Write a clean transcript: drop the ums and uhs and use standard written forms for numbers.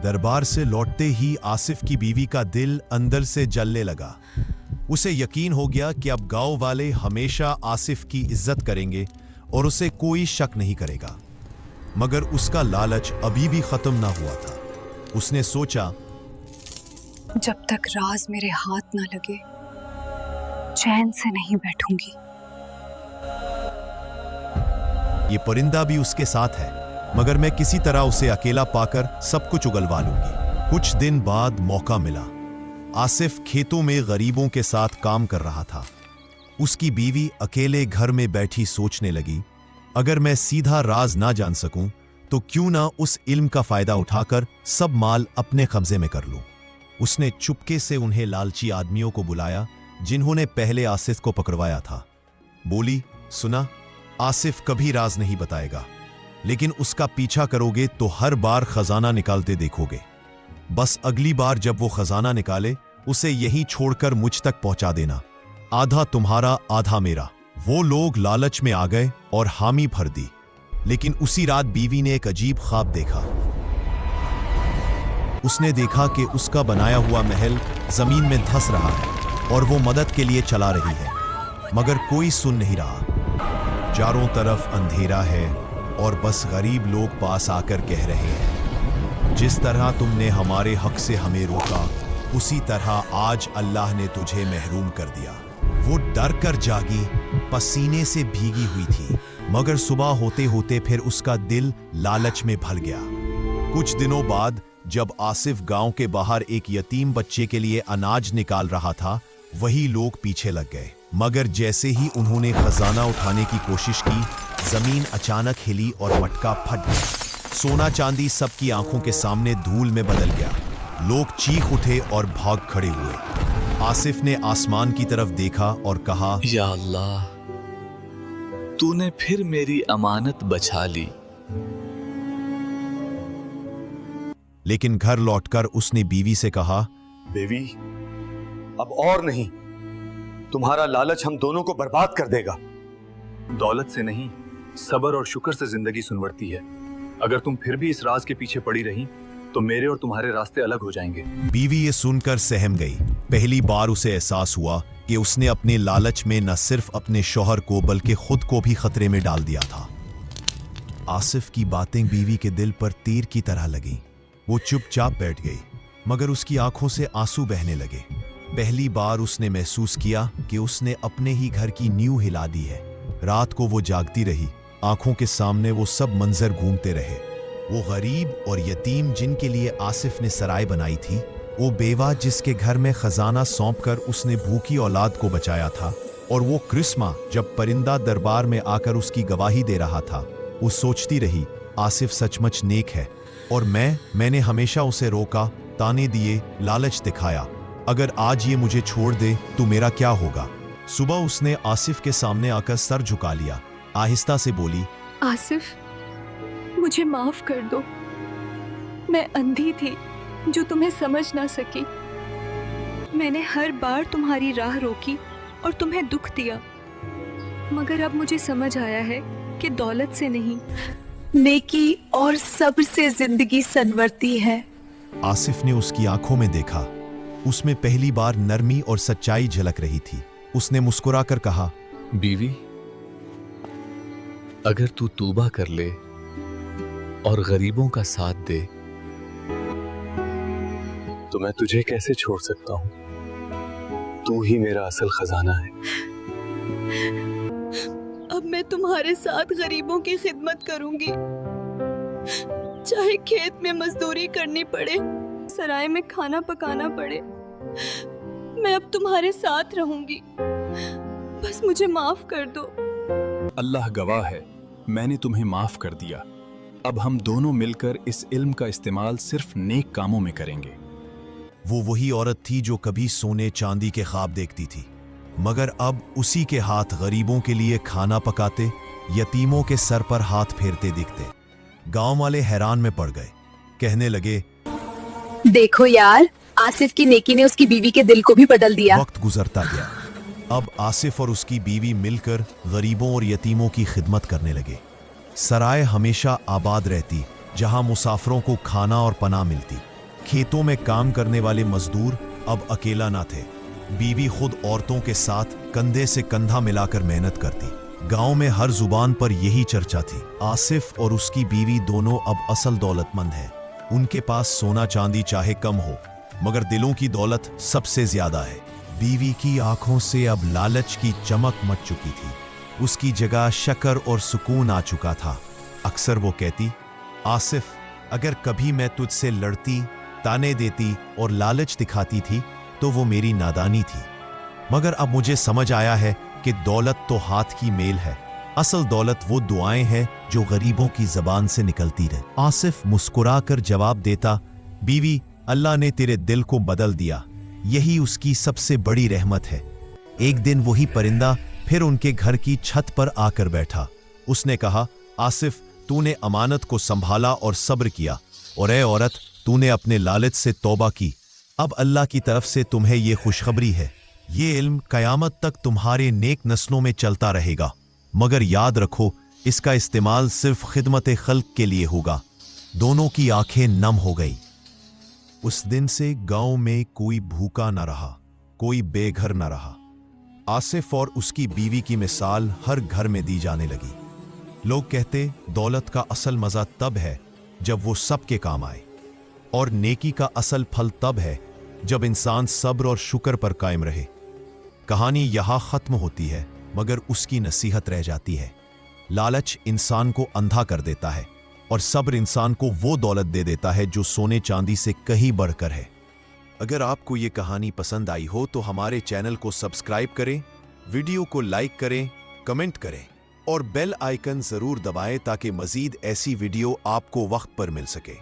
दरबार से लौटते ही आसिफ की बीवी का दिल अंदर से जलने लगा। उसे यकीन हो गया कि अब गांव वाले हमेशा आसिफ की इज्जत करेंगे और उसे कोई शक नहीं करेगा। मगर उसका लालच अभी भी खत्म ना हुआ था। उसने सोचा, जब तक राज मेरे हाथ ना लगे चैन से नहीं बैठूंगी। ये परिंदा भी उसके साथ है, मगर मैं किसी तरह उसे अकेला पाकर सब कुछ उगलवा लूंगी। कुछ दिन बाद मौका मिला। आसिफ खेतों में गरीबों के साथ काम कर रहा था। उसकी बीवी अकेले घर में बैठी सोचने लगी, अगर मैं सीधा राज ना जान सकूं तो क्यों ना उस इल्म का फायदा उठाकर सब माल अपने कब्जे में कर लूं। उसने चुपके से उन्हें लालची आदमियों को बुलाया जिन्होंने पहले आसिफ को पकड़वाया था। बोली, सुना, आसिफ कभी राज नहीं बताएगा, लेकिन उसका पीछा करोगे तो हर बार खजाना निकालते देखोगे। बस अगली बार जब वो खजाना निकाले उसे यहीं छोड़कर मुझ तक पहुंचा देना। आधा तुम्हारा आधा मेरा। वो लोग लालच में आ गए और हामी भर दी। लेकिन उसी रात बीवी ने एक अजीब ख्वाब देखा। उसने देखा कि उसका बनाया हुआ महल जमीन में धंस रहा है और वो मदद के लिए चला रही है, मगर कोई सुन नहीं रहा। चारों तरफ अंधेरा है और बस गरीब लोग पास आकर कह रहे हैं, जिस तरह तुमने हमारे हक से हमें रोका, उसी तरह आज अल्लाह ने तुझे महरूम कर दिया। वो डर कर जागी, पसीने से भीगी हुई थी, मगर सुबह होते होते फिर उसका दिल लालच में भर गया। कुछ दिनों बाद जब आसिफ गांव के बाहर एक यतीम बच्चे के लिए अनाज निकाल रहा था, वही लोग पीछे लग गए। मगर जैसे ही उन्होंने खजाना उठाने की कोशिश की, जमीन अचानक हिली और मटका फट गया। सोना चांदी सबकी आंखों के सामने धूल में बदल गया। लोग चीख उठे और भाग खड़े हुए। आसिफ ने आसमान की तरफ देखा और कहा, या अल्लाह, तूने फिर मेरी अमानत बचा ली। लेकिन घर लौटकर उसने बीवी से कहा, बेवी, अब और नहीं, तुम्हारा लालच हम दोनों को बर्बाद कर देगा। दौलत से नहीं, सब्र और शुक्र से जिंदगी सुनवरती है। अगर तुम फिर भी इस राज के पीछे पड़ी रही तो मेरे और तुम्हारे रास्ते अलग हो जाएंगे। बीवी ये सुनकर सहम गई। पहली बार उसे एहसास हुआ कि उसने अपने लालच में न सिर्फ अपने शौहर को बल्कि खुद को भी खतरे में डाल दिया था। आसिफ की बातें बीवी के दिल पर तीर की तरह लगीं। वो चुपचाप बैठ गई, मगर उसकी आंखों से आंसू बहने लगे। पहली बार उसने महसूस किया कि उसने अपने ही घर की नींव हिला दी है। रात को वो जागती रही, आंखों के सामने वो सब मंजर घूमते रहे। वो गरीब और यतीम जिनके लिए आसिफ ने सराय बनाई थी, वो बेवा जिसके घर में खजाना सौंपकर उसने भूखी औलाद को बचाया था, और वो क्रिस्मा जब परिंदा दरबार में आकर उसकी गवाही दे रहा था। वो सोचती रही, आसिफ सचमुच नेक है और मैंने हमेशा उसे रोका, ताने दिए, लालच दिखाया। अगर आज ये मुझे छोड़ दे तो मेरा क्या होगा। सुबह उसने आसिफ के सामने आकर सर झुका लिया। आहिस्ता से बोली, आसिफ, मुझे माफ कर दो। मैं अंधी थी जो तुम्हें समझ ना सकी। मैंने हर बार तुम्हारी राह रोकी और तुम्हें दुख दिया, मगर अब मुझे समझ आया है कि दौलत से नहीं, नेकी और सब्र से जिंदगी संवरती है। आसिफ ने उसकी आंखों में देखा। उसमें पहली बार नरमी और सच्चाई झलक रही थी। उसने मुस्कुराकर कहा, बीवी, अगर तू तौबा कर ले और गरीबों का साथ दे तो मैं तुझे कैसे छोड़ सकता हूं? तू ही मेरा असल खजाना है। अब मैं तुम्हारे साथ गरीबों की खिदमत करूंगी, चाहे खेत में मजदूरी करनी पड़े, सराय में खाना पकाना पड़े। मैं अब तुम्हारे साथ रहूंगी। बस मुझे माफ कर दो। अल्लाह गवाह है, मैंने तुम्हें माफ कर दिया। अब हम दोनों मिलकर इस इल्म का इस्तेमाल सिर्फ नेक कामों में करेंगे। वो वही औरत थी जो कभी सोने चांदी के ख्वाब देखती थी, मगर अब उसी के हाथ गरीबों के लिए खाना पकाते, यतीमों के सर पर हाथ फेरते दिखते। गांव वाले हैरान में पड़ गए, कहने लगे, देखो यार, आसिफ की नेकी ने उसकी बीवी के दिल को भी बदल दिया। वक्त गुजरता गया। अब आसिफ और उसकी बीवी मिलकर गरीबों और यतीमों की खिदमत करने लगे। सराय हमेशा आबाद रहती, जहां मुसाफिरों को खाना और पनाह मिलती। खेतों में काम करने वाले मजदूर अब अकेला ना थे। बीवी खुद औरतों के साथ कंधे से कंधा मिलाकर मेहनत करती। गांव में हर जुबान पर यही चर्चा थी, आसिफ और उसकी बीवी दोनों अब असल दौलतमंद हैं। उनके पास सोना चांदी चाहे कम हो, मगर दिलों की दौलत सबसे ज्यादा है। बीवी की आंखों से अब लालच की चमक मच चुकी थी। उसकी जगह शक्र और सुकून आ चुका था। अक्सर वो कहती, आसिफ, अगर कभी मैं तुझसे लड़ती, ताने देती और लालच दिखाती थी तो वो मेरी नादानी थी। मगर अब मुझे समझ आया है कि दौलत तो हाथ की मेल है, असल दौलत वो दुआएं हैं जो गरीबों की जबान से निकलती रहे। आसिफ मुस्कुराकर जवाब देता, बीवी, अल्लाह ने तेरे दिल को बदल दिया, यही उसकी सबसे बड़ी रहमत है। एक दिन वही परिंदा फिर उनके घर की छत पर आकर बैठा। उसने कहा, आसिफ, तूने अमानत को संभाला और सब्र किया, और ए औरत, तूने अपने लालच से तौबा की। अब अल्लाह की तरफ से तुम्हें यह खुशखबरी है, ये इल्म कयामत तक तुम्हारे नेक नस्लों में चलता रहेगा, मगर याद रखो, इसका इस्तेमाल सिर्फ खिदमत खल्क के लिए होगा। दोनों की आंखें नम हो गई। उस दिन से गांव में कोई भूखा न रहा, कोई बेघर न रहा। आसिफ और उसकी बीवी की मिसाल हर घर में दी जाने लगी। लोग कहते, दौलत का असल मजा तब है जब वो सबके काम आए, और नेकी का असल फल तब है जब इंसान सब्र और शुक्र पर कायम रहे। कहानी यहां खत्म होती है, मगर उसकी नसीहत रह जाती है। लालच इंसान को अंधा कर देता है, और सब्र इंसान को वो दौलत दे देता है जो सोने चांदी से कहीं बढ़कर है। अगर आपको ये कहानी पसंद आई हो तो हमारे चैनल को सब्सक्राइब करें, वीडियो को लाइक करें, कमेंट करें और बेल आइकन जरूर दबाएं ताकि मजीद ऐसी वीडियो आपको वक्त पर मिल सके।